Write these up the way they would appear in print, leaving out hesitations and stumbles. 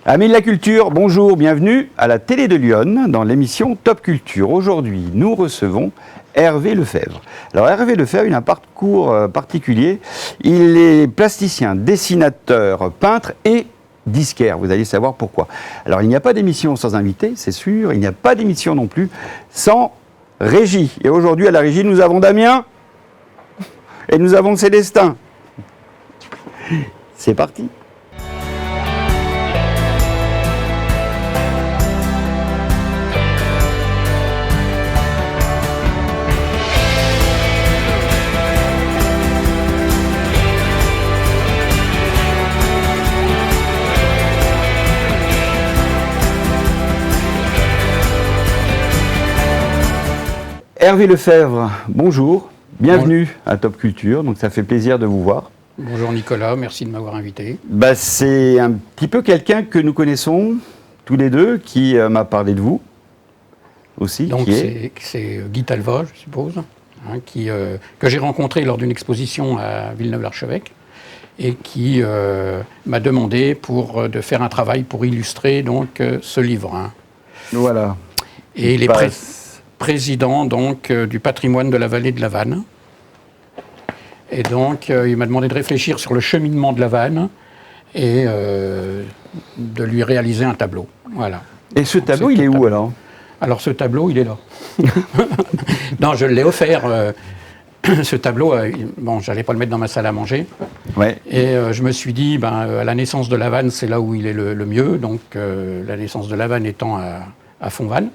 Amis de la culture, bonjour, bienvenue à la télé de Lyon dans l'émission Top Culture. Aujourd'hui, nous recevons Hervé Lefebvre. Alors Hervé Lefebvre, il a un parcours particulier. Il est plasticien, dessinateur, peintre et disquaire. Vous allez savoir pourquoi. Alors il n'y a pas d'émission sans invité, c'est sûr. Il n'y a pas d'émission non plus sans régie. Et aujourd'hui, à la régie, nous avons Damien et nous avons Célestin. C'est parti. Hervé Lefebvre, bonjour, bienvenue à Top Culture, donc ça fait plaisir de vous voir. Bonjour Nicolas, merci de m'avoir invité. C'est un petit peu quelqu'un que nous connaissons tous les deux, qui m'a parlé de vous aussi. Donc c'est Guy Talva, je suppose, que j'ai rencontré lors d'une exposition à Villeneuve-l'Archevêque et qui m'a demandé de faire un travail pour illustrer donc, ce livre. Voilà. Et les président donc, du patrimoine de la vallée de la Vanne. Et donc, il m'a demandé de réfléchir sur le cheminement de la Vanne et de lui réaliser un tableau. Voilà. Et ce tableau, il est où alors ? Alors, ce tableau, il est là. Non, je l'ai offert. Ce tableau, bon, j'allais pas le mettre dans ma salle à manger. Ouais. Et je me suis dit, à la naissance de la Vanne, c'est là où il est le mieux. Donc, la naissance de la Vanne étant à Fontvannes.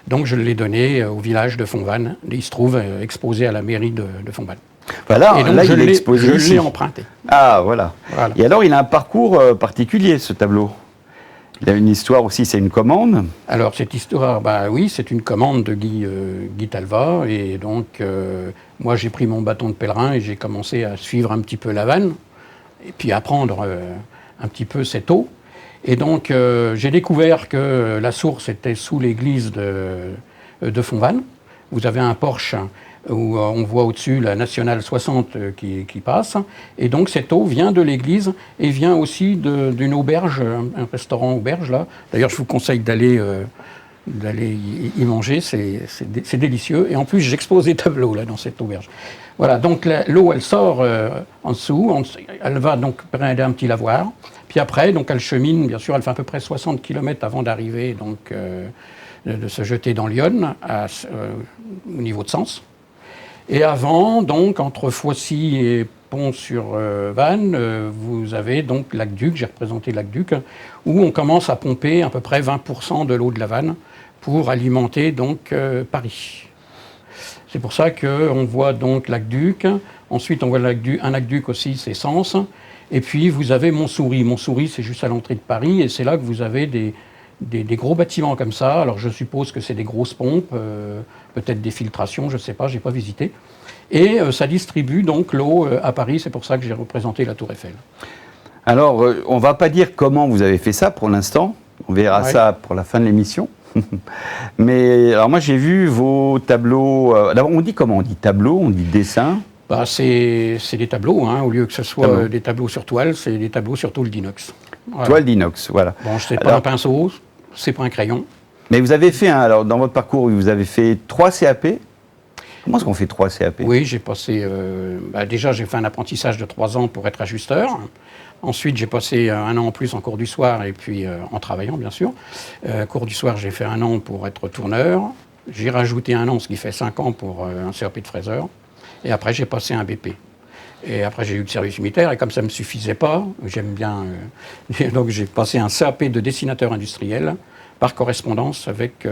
Donc je l'ai donné au village de Fontvannes. Il se trouve exposé à la mairie de Fontvannes. Voilà, et donc là il est exposé ici. Je l'ai emprunté. Ah voilà. Et alors il a un parcours particulier ce tableau. Il a une histoire aussi, c'est une commande. Alors cette histoire, oui, c'est une commande de Guy Talva. Et donc moi j'ai pris mon bâton de pèlerin et j'ai commencé à suivre un petit peu la Vanne. Et puis apprendre un petit peu cette eau. Et donc, j'ai découvert que la source était sous l'église de Fontvannes. Vous avez un porche où on voit au-dessus la nationale 60 qui passe. Et donc, cette eau vient de l'église et vient aussi d'une auberge, un restaurant auberge, là. D'ailleurs, je vous conseille d'aller y manger, c'est délicieux. Et en plus, j'expose des tableaux, là, dans cette auberge. Voilà, donc l'eau, elle sort en dessous, elle va donc prendre un petit lavoir. Puis après, donc elle chemine, bien sûr, elle fait à peu près 60 km avant d'arriver, donc de se jeter dans l'Yonne, au niveau de Sens. Et avant, donc, entre Foissy et Pont-sur-Vanne, vous avez donc l'aqueduc, j'ai représenté l'aqueduc, où on commence à pomper à peu près 20% de l'eau de la Vanne pour alimenter donc Paris. C'est pour ça qu'on voit donc l'aqueduc. Ensuite, on voit un aqueduc aussi, c'est Sens. Et puis, vous avez Montsouris. Montsouris, c'est juste à l'entrée de Paris. Et c'est là que vous avez des gros bâtiments comme ça. Alors, je suppose que c'est des grosses pompes, peut-être des filtrations, je ne sais pas, je n'ai pas visité. Et ça distribue donc l'eau à Paris. C'est pour ça que j'ai représenté la Tour Eiffel. Alors, on ne va pas dire comment vous avez fait ça pour l'instant. On verra ça pour la fin de l'émission. Mais alors moi j'ai vu vos tableaux. D'abord on dit comment ? On dit tableau, on dit dessin ? C'est des tableaux, au lieu que ce soit des tableaux sur toile, c'est des tableaux sur tôle d'inox. Voilà. Toile d'inox, voilà. Bon, c'est pas un pinceau, c'est pas un crayon. Mais vous avez fait, alors dans votre parcours, vous avez fait 3 CAP. Comment est-ce qu'on fait 3 CAP ? Oui, j'ai passé. Déjà, j'ai fait un apprentissage de 3 ans pour être ajusteur. Ensuite, j'ai passé 1 an en plus en cours du soir et puis en travaillant, bien sûr. Cours du soir, j'ai fait 1 an pour être tourneur. J'ai rajouté 1 an, ce qui fait 5 ans pour un CAP de fraiseur. Et après, j'ai passé un BP. Et après, j'ai eu le service militaire. Et comme ça ne me suffisait pas, j'aime bien... donc, j'ai passé un CAP de dessinateur industriel par correspondance avec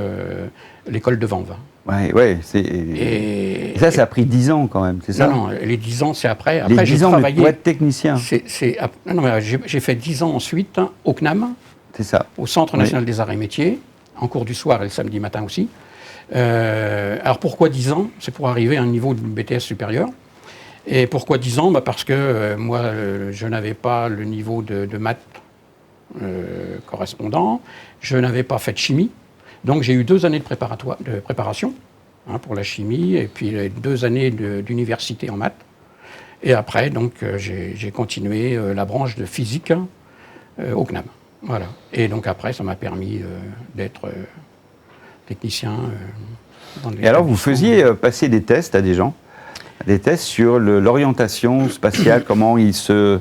l'école de Vanves. Ouais, et ça, ça a pris 10 ans quand même, c'est ça ? Non, les 10 ans, c'est après. Après, j'ai travaillé pour être technicien. J'ai fait 10 ans ensuite au CNAM, c'est ça. Au Centre national des arts et métiers, en cours du soir et le samedi matin aussi. Alors pourquoi 10 ans ? C'est pour arriver à un niveau de BTS supérieur. Et pourquoi 10 ans ? Parce que moi, je n'avais pas le niveau de maths correspondant, je n'avais pas fait de chimie. Donc j'ai eu 2 années de préparation pour la chimie et puis 2 années d'université en maths. Et après, donc, j'ai continué la branche de physique au CNAM. Voilà. Et donc après, ça m'a permis d'être technicien dans les Et alors, vous établissements. faisiez passer des tests à des gens, des tests sur l'orientation spatiale, comment ils se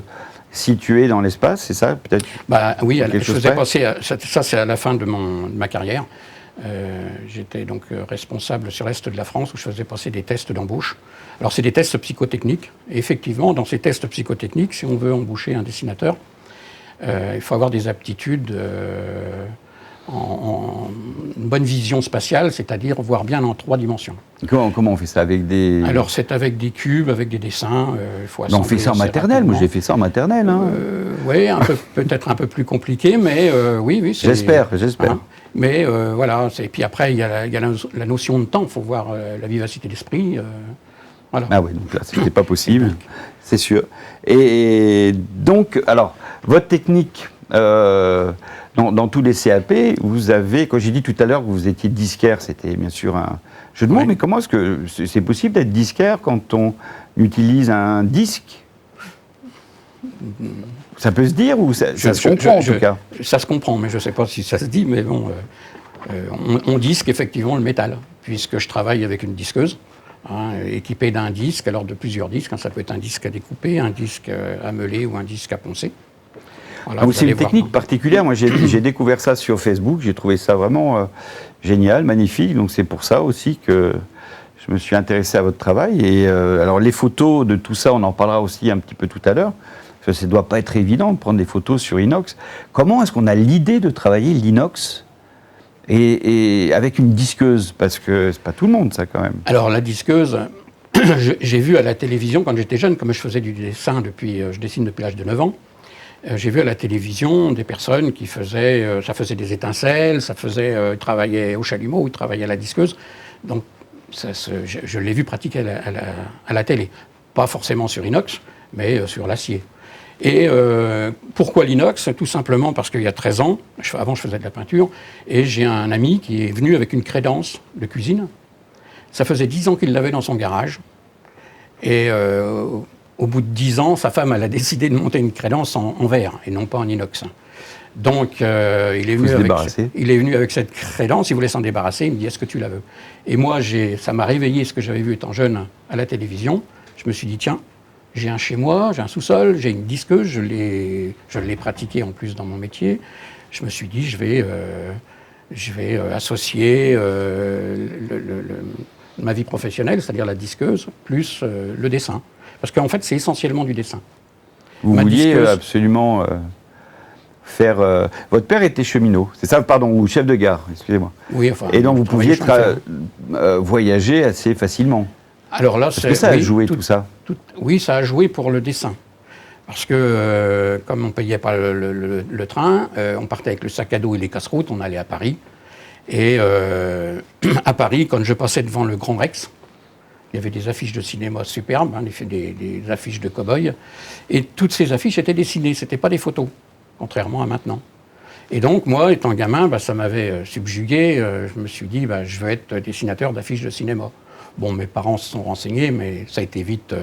situaient dans l'espace, c'est ça, peut-être? Bah oui, Quelque je chose faisais près passer, ça c'est à la fin de ma carrière. J'étais donc responsable sur l'Est de la France où je faisais passer des tests d'embauche. Alors c'est des tests psychotechniques. Et effectivement, dans ces tests psychotechniques, si on veut embaucher un dessinateur, il faut avoir des aptitudes en une bonne vision spatiale, c'est-à-dire voir bien en 3 dimensions. Comment on fait ça avec des... Alors c'est avec des cubes, avec des dessins. Il faut on fait ça en assembler maternelle, moi rapidement. j'ai fait ça en maternelle. Hein. Oui, peut-être un peu plus compliqué, mais oui. J'espère. Hein. Mais voilà, puis après, il y a la notion de temps, il faut voir la vivacité d'esprit. Voilà. Ah oui, donc là, c'était pas possible, c'est sûr. Et donc, alors, votre technique, dans tous les CAP, vous avez, quand j'ai dit tout à l'heure que vous étiez disquaire, c'était bien sûr un jeu de mots, mais comment est-ce que c'est possible d'être disquaire quand on utilise un disque? Ça peut se dire ou ça se comprend en tout cas? Ça se comprend, mais je ne sais pas si ça se dit, mais bon, on disque effectivement le métal, puisque je travaille avec une disqueuse, équipée d'un disque, alors de plusieurs disques, ça peut être un disque à découper, un disque à meuler ou un disque à poncer. Voilà, c'est une technique particulière, moi j'ai découvert ça sur Facebook, j'ai trouvé ça vraiment génial, magnifique, donc c'est pour ça aussi que je me suis intéressé à votre travail. Et alors les photos de tout ça, on en parlera aussi un petit peu tout à l'heure, parce que ça ne doit pas être évident de prendre des photos sur inox. Comment est-ce qu'on a l'idée de travailler l'inox et avec une disqueuse? Parce que c'est pas tout le monde ça quand même. Alors la disqueuse, j'ai vu à la télévision quand j'étais jeune, comme je faisais du dessin je dessine depuis l'âge de 9 ans, j'ai vu à la télévision des personnes qui faisaient, ça faisait des étincelles, ils travaillaient au chalumeau, ils travaillaient à la disqueuse. Donc je l'ai vu pratiquer à la télé. Pas forcément sur inox, mais sur l'acier. Et pourquoi l'inox? Tout simplement parce qu'il y a 13 ans, avant je faisais de la peinture, et j'ai un ami qui est venu avec une crédence de cuisine. Ça faisait 10 ans qu'il l'avait dans son garage. Et au bout de 10 ans, sa femme elle a décidé de monter une crédence en verre et non pas en inox. Donc il est venu avec cette crédence, il voulait s'en débarrasser, il me dit est-ce que tu la veux? Et moi ça m'a réveillé ce que j'avais vu étant jeune à la télévision. Je me suis dit tiens, j'ai un chez moi, j'ai un sous-sol, j'ai une disqueuse, je l'ai pratiqué en plus dans mon métier. Je me suis dit je vais associer ma vie professionnelle, c'est-à-dire la disqueuse, plus le dessin. Parce qu'en fait, c'est essentiellement du dessin. Vous vouliez absolument faire... votre père était cheminot, c'est ça, pardon, ou chef de gare, excusez-moi. Oui, enfin... Et donc vous pouviez voyager assez facilement. Alors là, est-ce que ça a joué tout ça? Oui, ça a joué pour le dessin. Parce que, comme on ne payait pas le train, on partait avec le sac à dos et les casse-routes, on allait à Paris. Et à Paris, quand je passais devant le Grand Rex, il y avait des affiches de cinéma superbes, des affiches de cow-boys. Et toutes ces affiches étaient dessinées, ce n'étaient pas des photos, contrairement à maintenant. Et donc, moi, étant gamin, ça m'avait subjugué. Je me suis dit, je veux être dessinateur d'affiches de cinéma. Bon, mes parents se sont renseignés, mais ça a été vite...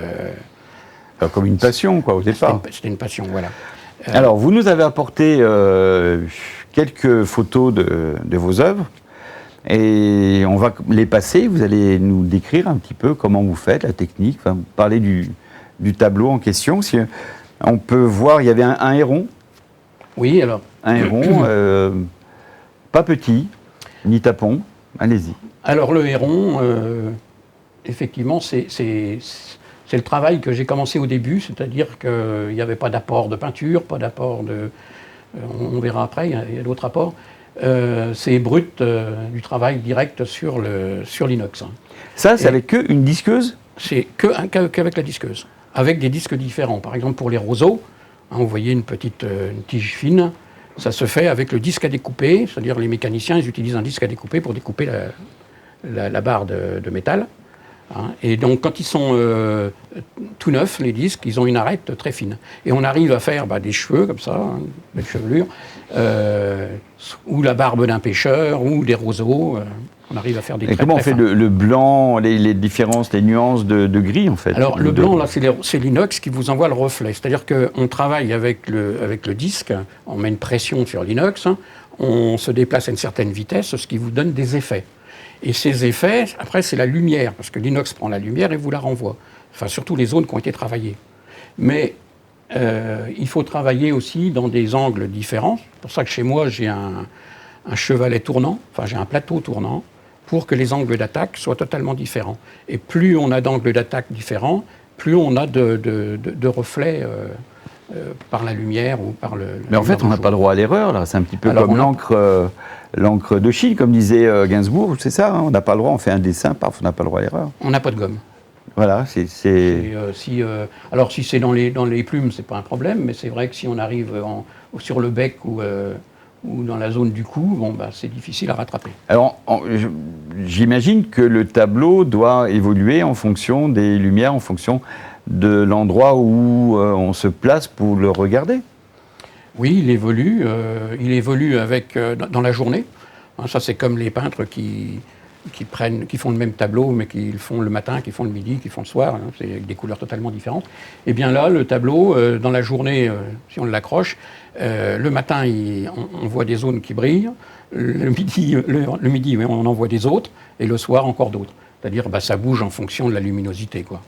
comme une passion, quoi, au départ. C'était une passion, voilà. Alors, vous nous avez apporté quelques photos de vos œuvres. Et on va les passer, vous allez nous décrire un petit peu comment vous faites, la technique, enfin, vous parlez du tableau en question. Si on peut voir, il y avait un héron. Oui, alors. Un héron, pas petit, ni tapon, allez-y. Alors le héron, effectivement, c'est le travail que j'ai commencé au début, c'est-à-dire qu'il n'y avait pas d'apport de peinture, pas d'apport de... on verra après, il y a d'autres apports. C'est brut du travail direct sur l'inox. Ça, c'est avec une disqueuse? C'est qu'avec la disqueuse, avec des disques différents. Par exemple, pour les roseaux, vous voyez une tige fine, ça se fait avec le disque à découper, c'est-à-dire les mécaniciens, ils utilisent un disque à découper pour découper la barre de métal. Et donc, quand ils sont tout neufs, les disques, ils ont une arête très fine. Et on arrive à faire des cheveux, comme ça, des chevelures, ou la barbe d'un pêcheur, ou des roseaux. On arrive à faire des Et traits comment on très fait fins. le blanc, les différences, les nuances de gris en fait? Alors le blanc, là, c'est l'inox qui vous envoie le reflet. C'est-à-dire qu'on travaille avec le disque, on met une pression sur l'inox, hein, on se déplace à une certaine vitesse, ce qui vous donne des effets. Et ces effets, après, c'est la lumière, parce que l'inox prend la lumière et vous la renvoie. Enfin, surtout les zones qui ont été travaillées. Mais il faut travailler aussi dans des angles différents. C'est pour ça que chez moi, j'ai un chevalet tournant, enfin j'ai un plateau tournant, pour que les angles d'attaque soient totalement différents. Et plus on a d'angles d'attaque différents, plus on a de reflets par la lumière ou par le... Mais en fait, on n'a pas le droit à l'erreur, là. C'est un petit peu Alors, comme l'encre de Chine, comme disait Gainsbourg, c'est ça, hein, on n'a pas le droit, on fait un dessin, paf, on n'a pas le droit à l'erreur. On n'a pas de gomme. Voilà, Alors si c'est dans les plumes, c'est pas un problème, mais c'est vrai que si on arrive sur le bec ou dans la zone du cou, bon, bah, c'est difficile à rattraper. Alors, j'imagine que le tableau doit évoluer en fonction des lumières, en fonction de l'endroit où on se place pour le regarder. Oui, il évolue avec, dans la journée. Hein, ça, c'est comme les peintres qui font le même tableau, mais qui le font le matin, qui font le midi, qui font le soir. Hein, c'est avec des couleurs totalement différentes. Et bien là, le tableau, dans la journée, si on l'accroche, le matin, on voit des zones qui brillent. Le midi, oui, on en voit des autres. Et le soir, encore d'autres. C'est-à-dire, bah, ça bouge en fonction de la luminosité, quoi.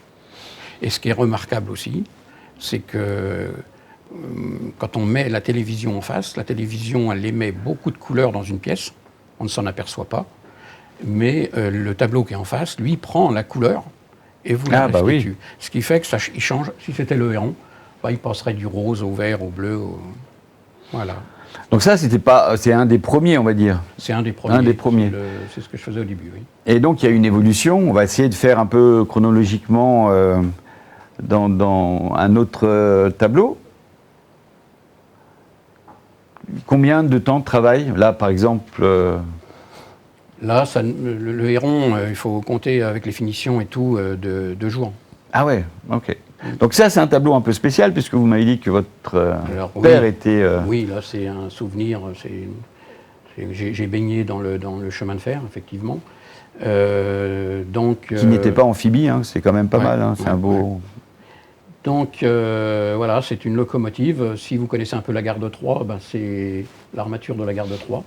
Et ce qui est remarquable aussi, c'est que quand on met la télévision en face, la télévision, elle émet beaucoup de couleurs dans une pièce. On ne s'en aperçoit pas. Mais le tableau qui est en face, lui, prend la couleur et vous la restitue. Oui. Ce qui fait que il change. Si c'était le héron, bah, il passerait du rose au vert, au bleu. Voilà. Donc ça, c'est un des premiers, on va dire. C'est un des premiers. Un des premiers. C'est ce que je faisais au début, oui. Et donc, il y a une évolution. On va essayer de faire un peu chronologiquement dans un autre tableau. Combien de temps de travail? Là, par exemple... Là, le héron, il faut compter avec les finitions et tout, 2 jours. Ah ouais, ok. Donc ça, c'est un tableau un peu spécial, puisque vous m'avez dit que votre père était... Oui, là, c'est un souvenir. J'ai baigné dans le chemin de fer, effectivement. Qui n'était pas amphibie, hein, c'est quand même pas mal, hein, c'est un beau... Ouais. Donc, voilà, c'est une locomotive. Si vous connaissez un peu la gare de Troyes, ben, c'est l'armature de la gare de Troyes.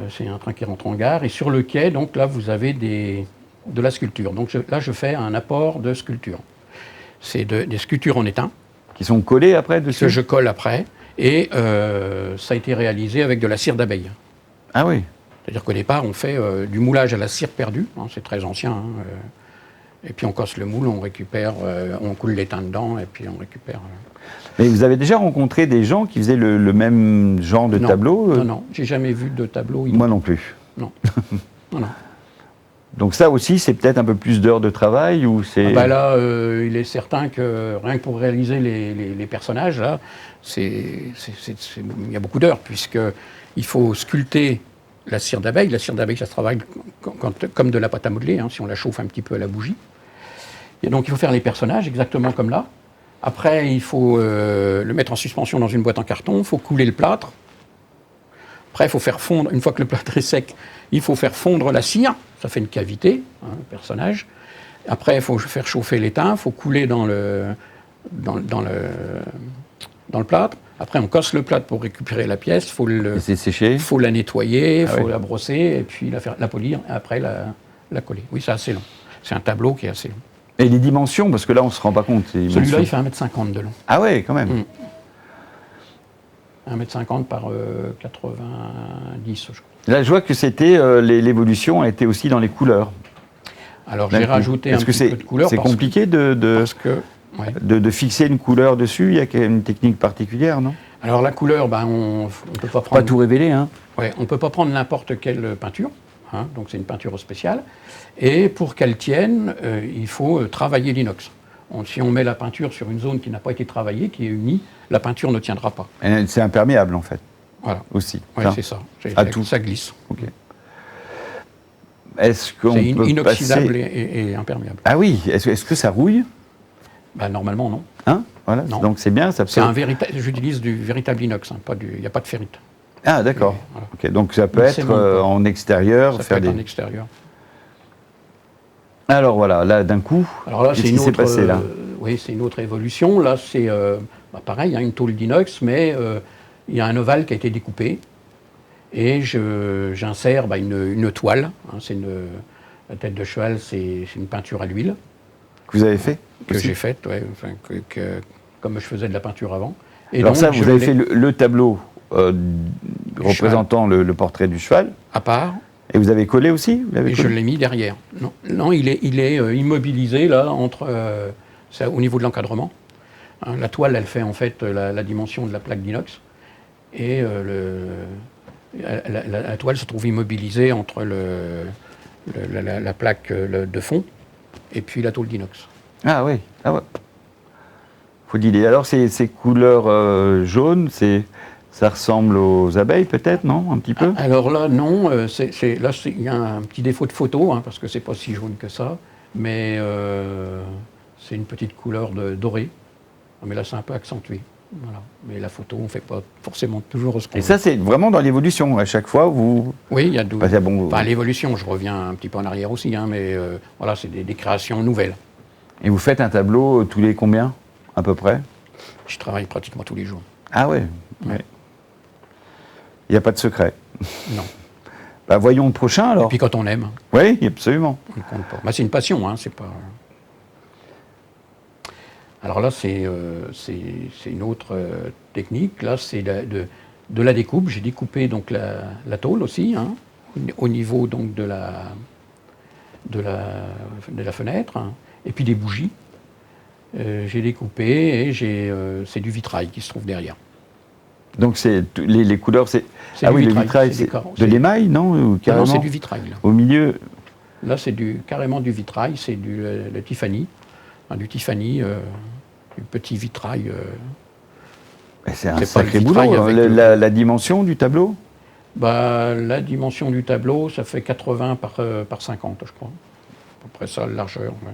C'est un train qui rentre en gare. Et sur le quai, donc là, vous avez de la sculpture. Donc là, je fais un apport de sculpture. C'est des sculptures en étain. Qui sont collées après dessus? Que je colle après. Et ça a été réalisé avec de la cire d'abeille. Ah oui. C'est-à-dire qu'au départ, on fait du moulage à la cire perdue. Hein, c'est très ancien. Hein, et puis on casse le moule, on récupère, on coule l'étain dedans, et puis on récupère... Mais vous avez déjà rencontré des gens qui faisaient le même genre de tableau? Non, j'ai jamais vu de tableau. Moi non plus. Non. Non. Donc ça aussi, c'est peut-être un peu plus d'heures de travail ou c'est... Là, il est certain que rien que pour réaliser les personnages, là, il y a beaucoup d'heures, puisqu'il faut sculpter la cire d'abeille. La cire d'abeille, ça se travaille comme de la pâte à modeler, hein, si on la chauffe un petit peu à la bougie. Et donc il faut faire les personnages exactement comme là. Après, il faut le mettre en suspension dans une boîte en carton, il faut couler le plâtre. Après, il faut faire fondre, une fois que le plâtre est sec, il faut faire fondre la cire, ça fait une cavité, hein, le personnage. Après, il faut faire chauffer l'étain, il faut couler dans le plâtre. Après, on casse le plâtre pour récupérer la pièce, il faut la nettoyer, il faut la brosser, et puis la polir, et après la coller. Oui, c'est assez long. C'est un tableau qui est assez long. Et les dimensions, parce que là, on ne se rend pas compte. Celui-là, il fait 1,50 m de long. Ah ouais, quand même. 1,50 m par 90, je crois. Là, je vois que c'était l'évolution a été aussi dans les couleurs. Alors, j'ai rajouté un petit peu de couleur. C'est compliqué de fixer une couleur dessus. Il y a une technique particulière, non? Alors, la couleur, on ne peut pas prendre... Pas tout révéler, hein? Ouais, on ne peut pas prendre n'importe quelle peinture. Hein, donc, c'est une peinture spéciale. Et pour qu'elle tienne, il faut travailler l'inox. Si on met la peinture sur une zone qui n'a pas été travaillée, qui est unie, la peinture ne tiendra pas. C'est imperméable, en fait. Voilà. Aussi. Oui, c'est ça. Tout. Ça glisse. Okay. Est-ce qu'on peut inoxydable passer... et imperméable. Ah oui. Est-ce que ça rouille? Normalement, non. Hein? Voilà. Non. Donc c'est bien. Ça peut... J'utilise du véritable inox. Hein, il n'y a pas de ferrite. Ah, d'accord. Voilà. Ok, donc ça peut Mais être c'est bon. en extérieur. Ça faire peut être des... en extérieur. Alors voilà, là d'un coup, Alors là, qu'est-ce c'est qui une s'est autre, passé là oui, c'est une autre évolution. Là, c'est pareil, une tôle d'inox, mais il y a un ovale qui a été découpé et j'insère une toile. La tête de cheval, c'est une peinture à l'huile que vous avez fait que aussi j'ai faite, ouais, enfin, comme je faisais de la peinture avant. Et Alors donc, ça, vous je avez l'ai fait le tableau représentant le portrait du cheval, à part. et vous avez collé aussi vous l'avez Et je collé l'ai mis derrière. Non, il est immobilisé là au niveau de l'encadrement. Hein, la toile, elle fait en fait la dimension de la plaque d'inox, et la toile se trouve immobilisée entre la plaque de fond et puis la tôle d'inox. Ah oui, ah ouais. Faut dire. Alors ces couleurs jaunes, ça ressemble aux abeilles peut-être, non? Un petit peu? Alors là, non, là il y a un petit défaut de photo, hein, parce que c'est pas si jaune que ça, mais c'est une petite couleur dorée. Mais là, c'est un peu accentué. Voilà. Mais la photo, on ne fait pas forcément toujours ce qu'on Et veut. ça, c'est vraiment dans l'évolution. À chaque fois, vous... Oui, il y a Bon, l'évolution, je reviens un petit peu en arrière aussi, hein, mais voilà, c'est des créations nouvelles. Et vous faites un tableau tous les combien, à peu près? Je travaille pratiquement tous les jours. Ah ouais, ouais. Il n'y a pas de secret. Non. Bah, voyons le prochain alors. Et puis quand on aime, Oui, absolument. on ne compte pas. Bah, c'est une passion, hein, c'est pas... Alors là, c'est une autre technique. Là, c'est de la découpe. J'ai découpé donc la tôle aussi, hein, au niveau donc de la fenêtre, hein, et puis des bougies. J'ai découpé et c'est du vitrail qui se trouve derrière. Donc les couleurs, c'est... Ah du oui, vitrail, le vitrail, c'est c'est de l'émail, non? Ou carrément, Non, c'est du vitrail. Là, au milieu. là c'est carrément du vitrail, c'est le Tiffany. Enfin, du Tiffany, du petit vitrail. C'est un C'est pas le sacré boulot, vitrail hein. avec La dimension du tableau? Bah, la dimension du tableau, ça fait 80 par 50, je crois. À peu près ça, la largeur. Ouais.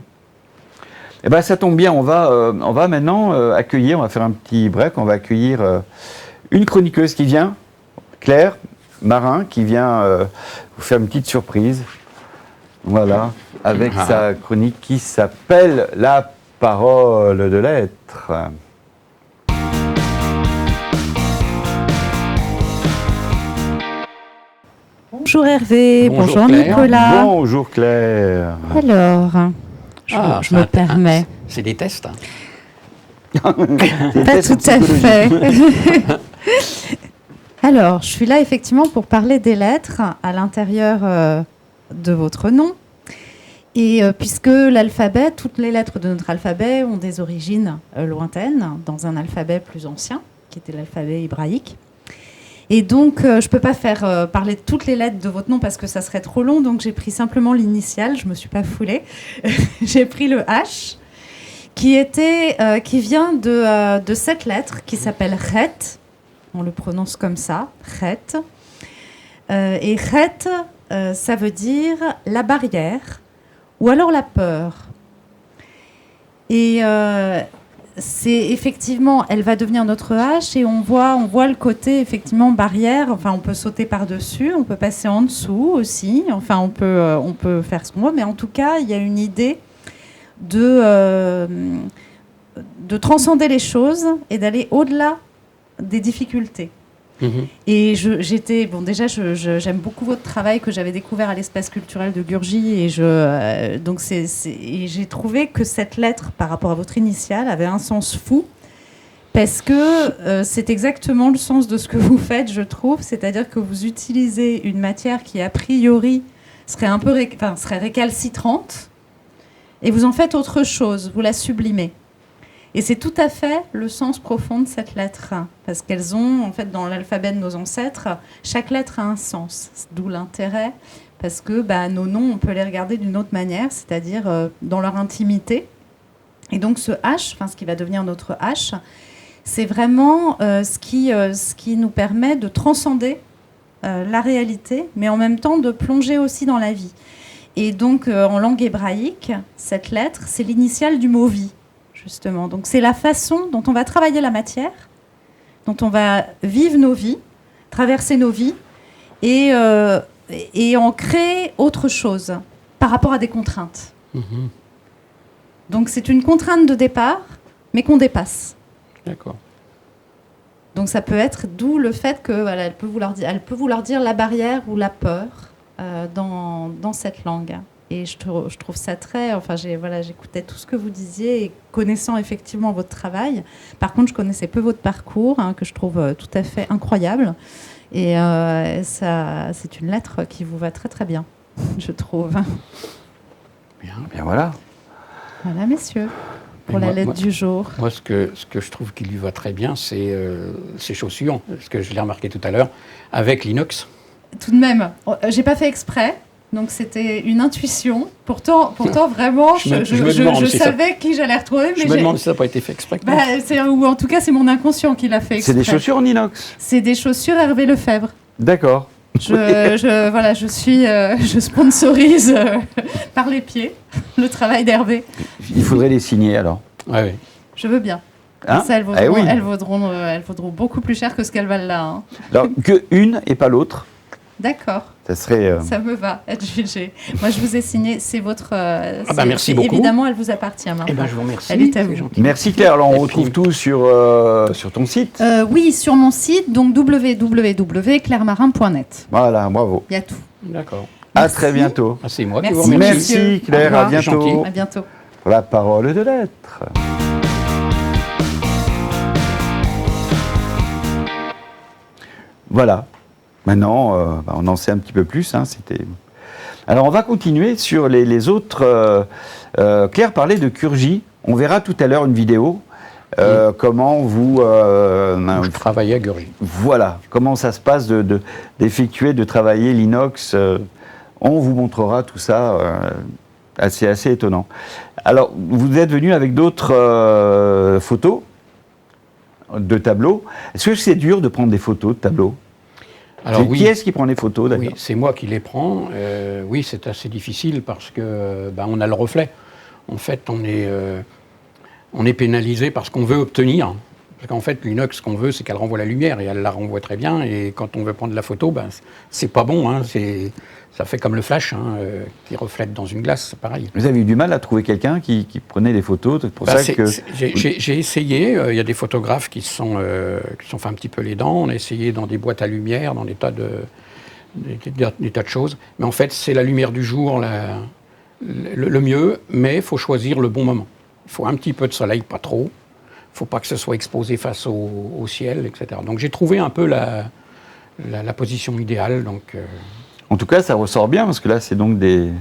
Eh ben, ça tombe bien, on va maintenant accueillir, on va faire un petit break, on va accueillir une chroniqueuse qui vient, Claire Marin, qui vient vous faire une petite surprise. Voilà, avec sa chronique qui s'appelle La parole de l'être. Bonjour Hervé, bonjour Claire. Nicolas. Bonjour Claire. Alors, je me permets. C'est des tests. Hein. Pas tout à fait. Alors, je suis là effectivement pour parler des lettres à l'intérieur de votre nom. Et puisque l'alphabet, toutes les lettres de notre alphabet ont des origines lointaines dans un alphabet plus ancien, qui était l'alphabet hébraïque. Et donc, je ne peux pas faire parler de toutes les lettres de votre nom parce que ça serait trop long. Donc, j'ai pris simplement l'initiale. Je ne me suis pas foulée. J'ai pris le H, qui vient de cette lettre qui s'appelle Chet. On le prononce comme ça, Chet. Et Chet, ça veut dire la barrière ou alors la peur. Et c'est effectivement, elle va devenir notre H et on voit le côté effectivement barrière. Enfin, on peut sauter par-dessus, on peut passer en dessous aussi. Enfin, on peut faire ce qu'on veut, mais en tout cas, il y a une idée de transcender les choses et d'aller au-delà des difficultés. Et j'aime beaucoup votre travail que j'avais découvert à l'espace culturel de Gurgy et j'ai trouvé que cette lettre par rapport à votre initiale avait un sens fou parce que c'est exactement le sens de ce que vous faites, je trouve, c'est-à-dire que vous utilisez une matière qui a priori serait serait récalcitrante et vous en faites autre chose, vous la sublimez. Et c'est tout à fait le sens profond de cette lettre, parce qu'elles ont, en fait, dans l'alphabet de nos ancêtres, chaque lettre a un sens, d'où l'intérêt, parce que nos noms, on peut les regarder d'une autre manière, c'est-à-dire dans leur intimité. Et donc ce H, ce qui va devenir notre H, c'est vraiment ce qui nous permet de transcender la réalité, mais en même temps de plonger aussi dans la vie. Et donc, en langue hébraïque, cette lettre, c'est l'initiale du mot « vie ». Justement. Donc c'est la façon dont on va travailler la matière, dont on va vivre nos vies, traverser nos vies et en créer autre chose par rapport à des contraintes. Donc c'est une contrainte de départ, mais qu'on dépasse. D'accord. Donc ça peut être d'où le fait que voilà, elle peut vouloir dire la barrière ou la peur dans cette langue. Et je trouve ça très... Enfin, j'écoutais tout ce que vous disiez et connaissant effectivement votre travail. Par contre, je connaissais peu votre parcours, que je trouve tout à fait incroyable. Et c'est une lettre qui vous va très très bien, je trouve. Bien voilà. Voilà, messieurs, pour la lettre du jour. Moi, ce que je trouve qui lui va très bien, c'est ses chaussures, parce que je l'ai remarqué tout à l'heure, avec l'inox. Tout de même, j'ai pas fait exprès. Donc c'était une intuition. Pourtant vraiment, je savais qui j'allais retrouver. Mais je me demande si ça n'a pas été fait exprès. Ou en tout cas, c'est mon inconscient qui l'a fait exprès. C'est des chaussures en inox? C'est des chaussures Hervé Lefebvre. D'accord. Je sponsorise par les pieds le travail d'Hervé. Il faudrait les signer alors. Oui. Je veux bien. Hein? Ça, elles vaudront beaucoup plus cher que ce qu'elles valent là. Hein. Alors que une et pas l'autre. D'accord. Ça serait. Ça me va, être jugé. Moi, je vous ai signé. C'est votre. Merci beaucoup. Évidemment, elle vous appartient. Eh ben, je vous remercie. Elle est à vous. Merci Claire. Alors, on retrouve tout sur ton site. Oui, sur mon site, donc www.clairemarin.net. Voilà, bravo. Il y a tout. D'accord. À très bientôt. C'est moi qui Merci, vous remercie. Merci Claire, à bientôt. Gentil. À bientôt. La parole de lettres. Voilà. Maintenant, on en sait un petit peu plus. Alors, on va continuer sur les autres. Claire parlait de Curgy. On verra tout à l'heure une vidéo. Comment vous... je travaillais à Gurgy. Voilà. Comment ça se passe d'effectuer, de travailler l'inox. On vous montrera tout ça. Assez étonnant. Alors, vous êtes venu avec d'autres photos de tableaux. Est-ce que c'est dur de prendre des photos de tableaux? Alors, Qui est-ce qui prend les photos, d'accord? Oui, c'est moi qui les prends. Oui, c'est assez difficile parce que on a le reflet. En fait, on est pénalisé par ce qu'on veut obtenir. Parce qu'en fait, l'inox, ce qu'on veut, c'est qu'elle renvoie la lumière et elle la renvoie très bien. Et quand on veut prendre la photo, c'est pas bon. Ça fait comme le flash qui reflète dans une glace, c'est pareil. Vous avez eu du mal à trouver quelqu'un qui prenait des photos, c'est pour ça que... J'ai essayé, il y a des photographes qui se sont fait un petit peu les dents, on a essayé dans des boîtes à lumière, dans des tas de choses, mais en fait c'est la lumière du jour le mieux, mais il faut choisir le bon moment. Il faut un petit peu de soleil, pas trop, il ne faut pas que ce soit exposé face au ciel, etc. Donc j'ai trouvé un peu la position idéale, donc... En tout cas, ça ressort bien, parce que là, c'est donc des...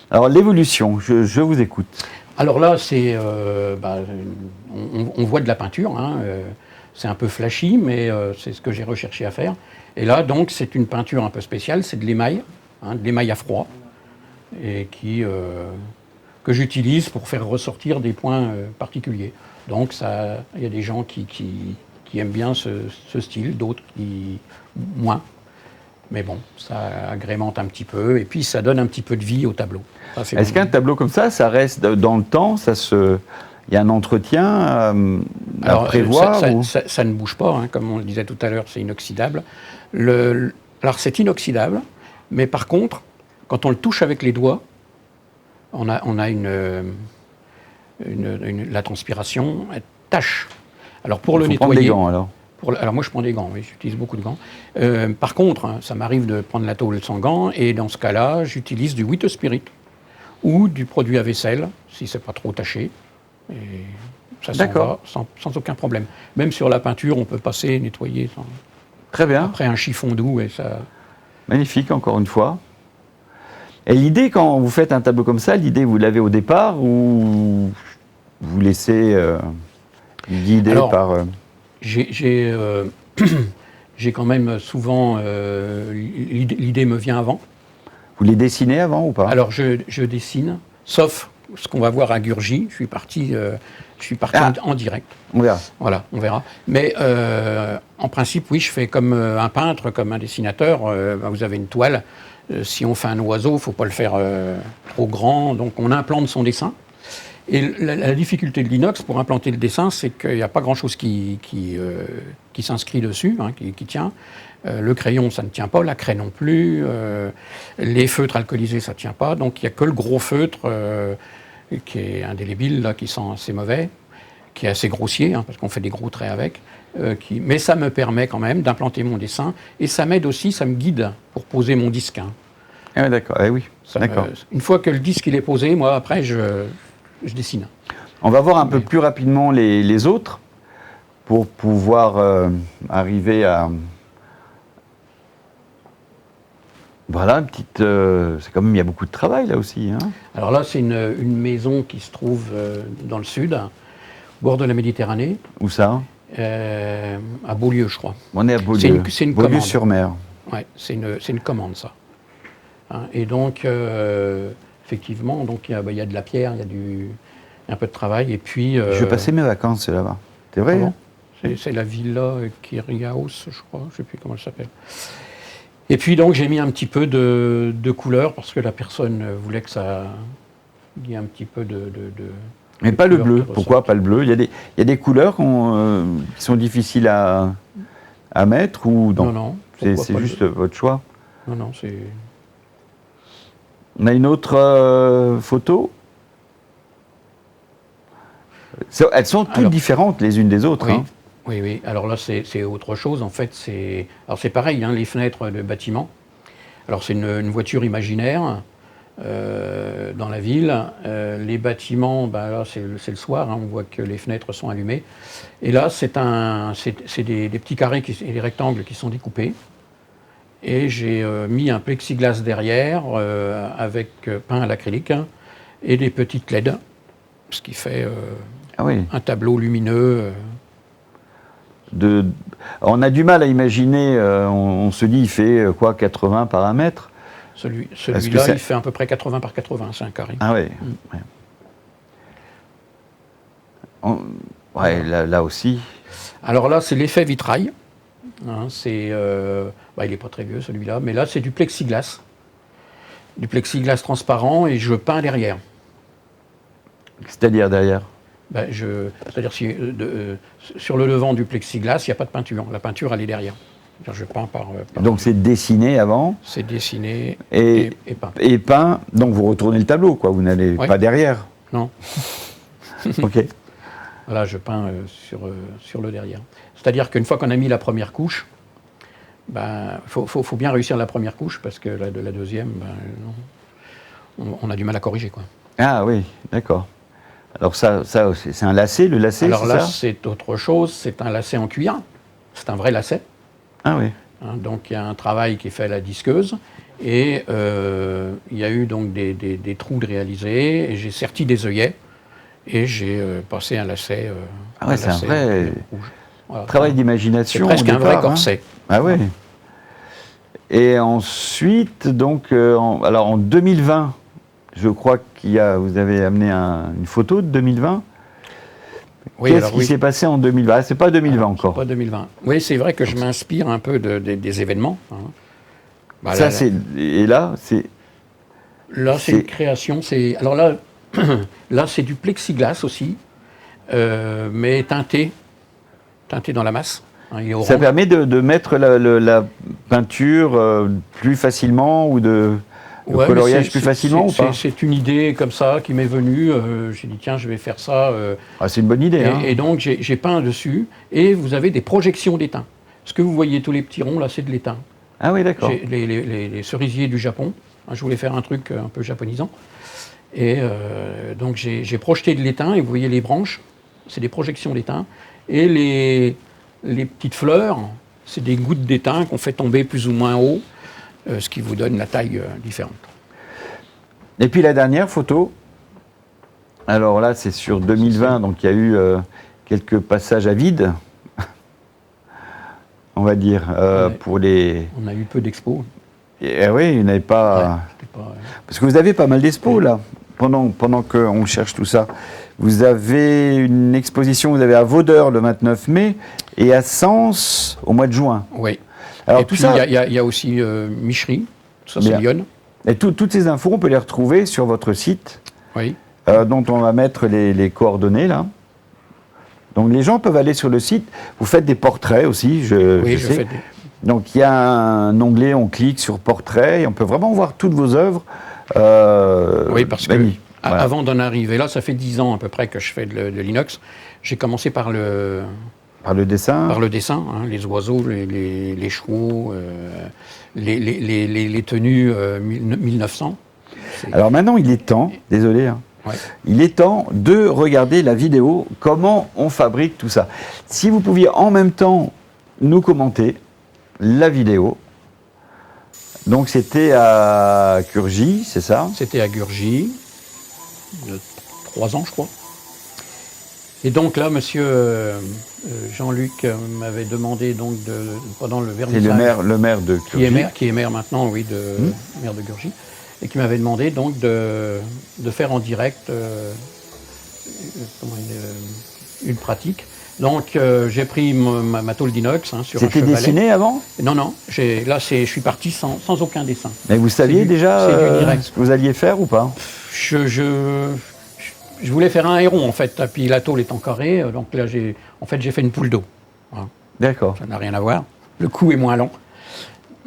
Alors, l'évolution, je vous écoute. Alors là, c'est... on voit de la peinture, c'est un peu flashy, mais c'est ce que j'ai recherché à faire. Et là, donc, c'est une peinture un peu spéciale, c'est de l'émail à froid, et que j'utilise pour faire ressortir des points particuliers. Donc, il y a des gens qui aiment bien ce style, d'autres qui moins. Mais bon, ça agrémente un petit peu, et puis ça donne un petit peu de vie au tableau. Est-ce qu'un tableau comme ça reste dans le temps? Il y a un entretien à prévoir? Ça ne bouge pas, comme on le disait tout à l'heure, c'est inoxydable. Alors c'est inoxydable, mais par contre, quand on le touche avec les doigts, on a la transpiration, elle tâche. Alors pour le nettoyer... Prendre des gants alors? Alors moi je prends des gants, oui, j'utilise beaucoup de gants. Par contre, ça m'arrive de prendre la tôle sans gants, et dans ce cas-là, j'utilise du Witte Spirit ou du produit à vaisselle, si c'est pas trop taché. Et ça s'en va sans aucun problème. Même sur la peinture, on peut passer, nettoyer. Très bien. Après un chiffon doux, et ça... Magnifique, encore une fois. Et l'idée, quand vous faites un tableau comme ça, l'idée, vous l'avez au départ, ou vous laissez guider par... J'ai quand même souvent... l'idée me vient avant. Vous les dessinez avant ou pas? Alors, je dessine, sauf ce qu'on va voir à Gurgy. Je suis parti en direct. On verra. Voilà, on verra. Mais en principe, oui, je fais comme un peintre, comme un dessinateur. Vous avez une toile. Si on fait un oiseau, il ne faut pas le faire trop grand. Donc, on implante son dessin. Et la difficulté de l'inox pour implanter le dessin, c'est qu'il n'y a pas grand-chose qui s'inscrit dessus, qui tient. Le crayon, ça ne tient pas, la craie non plus, les feutres alcoolisés, ça ne tient pas. Donc il n'y a que le gros feutre qui est indélébile, là, qui sent assez mauvais, qui est assez grossier, hein, parce qu'on fait des gros traits avec. Mais ça me permet quand même d'implanter mon dessin et ça m'aide aussi, ça me guide pour poser mon disque. Hein. Ah, d'accord, oui. D'accord. Une fois que le disque il est posé, moi après je dessine. On va voir un peu plus rapidement les autres pour pouvoir arriver à... Voilà, une petite... c'est quand même, il y a beaucoup de travail là aussi. Hein. Alors là, c'est une maison qui se trouve dans le sud, au bord de la Méditerranée. Où ça? À Beaulieu, je crois. On est à Beaulieu. C'est une commande. Beaulieu-sur-Mer. Ouais, c'est une commande, ça. Hein, et donc, effectivement, donc, il y a de la pierre, il y a un peu de travail. Et puis, Je vais passer mes vacances là-bas. C'est vrai hein? C'est la villa Kyriaos, je crois. Je ne sais plus comment elle s'appelle. Et puis, donc, j'ai mis un petit peu de couleur parce que la personne voulait que ça... Il y ait un petit peu de mais pas le bleu. Pourquoi pas le bleu? Il y a des couleurs qui sont difficiles à mettre ou non? Non. C'est juste votre choix? Non, c'est... On a une autre photo. Elles sont toutes différentes les unes des autres. Oui, hein. oui. Alors là, c'est autre chose. En fait, c'est pareil, hein, les fenêtres de bâtiments. Alors c'est une voiture imaginaire dans la ville. Les bâtiments, là c'est le soir. Hein, on voit que les fenêtres sont allumées. Et là, c'est des petits carrés et des rectangles qui sont découpés. Et j'ai mis un plexiglas derrière avec peint à l'acrylique hein, et des petites LED, ce qui fait un tableau lumineux. On a du mal à imaginer, on se dit il fait quoi, 80 par 1 mètre? Celui-là, il fait à peu près 80 par 80, c'est un carré. Ah oui. Ouais, là aussi. Alors là, c'est l'effet vitrail. Hein, il n'est pas très vieux celui-là, mais là, c'est du plexiglas. Du plexiglas transparent et je peins derrière. C'est-à-dire derrière? C'est-à-dire sur le devant du plexiglas, il n'y a pas de peinture. La peinture, elle est derrière. Je peins par donc c'est dessiné avant? C'est dessiné et peint. Et peint, donc vous retournez le tableau, quoi. Vous n'allez pas derrière? Non. Ok. Voilà, je peins sur le derrière. C'est-à-dire qu'une fois qu'on a mis la première couche, faut bien réussir la première couche parce que la deuxième, on a du mal à corriger, quoi. Ah oui, d'accord. Alors ça c'est un lacet, le lacet? Alors là, ça c'est autre chose, c'est un lacet en cuir, c'est un vrai lacet. Ah oui. Hein, donc il y a un travail qui est fait à la disqueuse et il y a eu donc des trous de réalisés et j'ai serti des œillets et j'ai passé un lacet. Ah ouais, c'est un vrai rouge. Voilà, travail d'imagination. C'est presque un vrai corset. Hein. Ah ouais. Et ensuite, donc, alors en 2020, je crois vous avez amené une photo de 2020. Oui, qu'est-ce qui s'est passé en 2020? C'est pas 2020 encore. C'est pas 2020. Oui, c'est vrai que je m'inspire un peu des événements. Hein. Ça, et là, c'est... Là, c'est une création. Alors là, c'est du plexiglas aussi, mais teinté dans la masse. Hein, ça permet de mettre la peinture plus facilement ou le coloriage plus facilement ou pas? C'est une idée comme ça qui m'est venue. J'ai dit tiens, je vais faire ça. C'est une bonne idée. Et donc j'ai peint dessus et vous avez des projections d'étain. Ce que vous voyez tous les petits ronds là, c'est de l'étain. Ah oui, d'accord. Les cerisiers du Japon. Je voulais faire un truc un peu japonisant. Et donc j'ai projeté de l'étain et vous voyez les branches, c'est des projections d'étain. Et les petites fleurs, c'est des gouttes d'étain qu'on fait tomber plus ou moins haut. Ce qui vous donne la taille différente. Et puis la dernière photo, alors là c'est sur 2020, donc il y a eu quelques passages à vide, on va dire, pour les... On a eu peu d'expos. Oui, il n'y avait pas... Parce que vous avez pas mal d'expos là, pendant qu'on cherche tout ça. Vous avez une exposition, vous avez à Vaudeur le 29 mai et à Sens au mois de juin. Oui. Alors, et puis, il y a aussi Michery, ça c'est Lyon. Et toutes ces infos, on peut les retrouver sur votre site, dont on va mettre les coordonnées, là. Donc, les gens peuvent aller sur le site. Vous faites des portraits aussi, je sais. Donc il y a un onglet, on clique sur portrait et on peut vraiment voir toutes vos œuvres. Oui, parce que voilà. avant d'en arriver là, ça fait 10 ans à peu près que je fais de l'inox. J'ai commencé par le dessin. Par le dessin, hein, les oiseaux, les chevaux, les tenues 1900. Alors maintenant, il est temps, désolé, hein, Ouais. il est temps de regarder la vidéo, comment on fabrique tout ça. Si vous pouviez en même temps nous commenter la vidéo. Donc c'était à Curgy, c'est ça? C'était à Gurgy, il y a 3 ans je crois. Et donc là, monsieur Jean-Luc m'avait demandé donc pendant le vernissage... C'est le maire de Curgy. Qui est maire maintenant, oui, maire de Gurgy. Et qui m'avait demandé donc de faire en direct une pratique. Donc j'ai pris ma tôle d'inox sur un C'était chevalet. dessiné avant? Non, là je suis parti sans aucun dessin. Mais vous saviez déjà ce que vous alliez faire ou pas? Je voulais faire un héron en fait, et puis la tôle est en carré, donc là j'ai fait une poule d'eau. Voilà. D'accord. Ça n'a rien à voir. Le coup est moins long.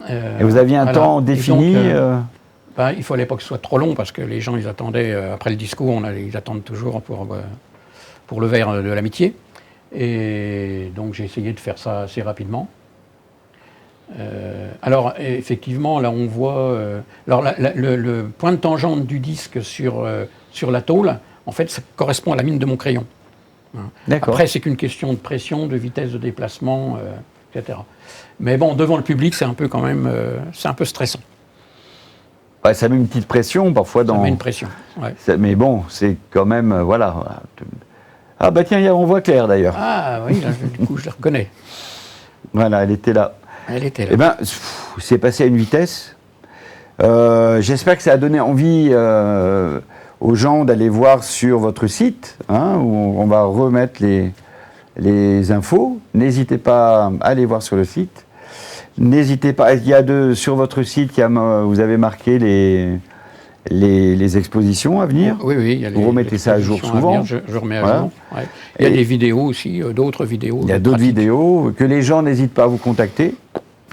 Et vous aviez un temps défini donc, il fallait pas que ce soit trop long parce que les gens ils attendaient après le discours, ils attendent toujours pour le verre de l'amitié. Et donc j'ai essayé de faire ça assez rapidement. Alors effectivement là on voit le point de tangente du disque sur la tôle, en fait ça correspond à la mine de mon crayon. Après c'est qu'une question de pression, de vitesse de déplacement, etc. Mais bon, devant le public c'est un peu quand même c'est un peu stressant. Ouais, ça met une petite pression parfois dans... Ça met une pression, ouais. Mais bon, c'est quand même, voilà. Ah bah tiens, on voit Claire d'ailleurs. Ah oui, là, du coup je la reconnais. Voilà, elle était là. Elle était là. Eh bien, c'est passé à une vitesse. J'espère que ça a donné envie aux gens d'aller voir sur votre site, hein, où on va remettre les infos. N'hésitez pas à aller voir sur le site. N'hésitez pas, sur votre site, vous avez marqué les expositions à venir. Oui, il y a vous remettez ça à jour souvent. Je remets à jour. Ouais. Il y a des vidéos aussi, d'autres vidéos. Il y a d'autres vidéos, que les gens n'hésitent pas à vous contacter,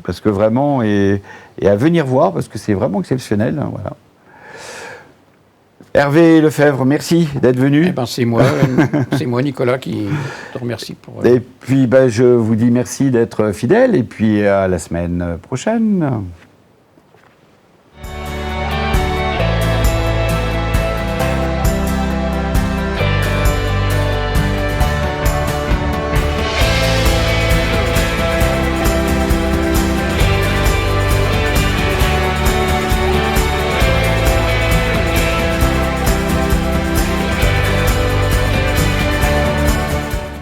parce que vraiment, et à venir voir, parce que c'est vraiment exceptionnel. Hein, voilà. Hervé Lefebvre, merci d'être venu. Eh ben, c'est moi, Nicolas, qui te remercie pour... Et puis, je vous dis merci d'être fidèle, et puis à la semaine prochaine.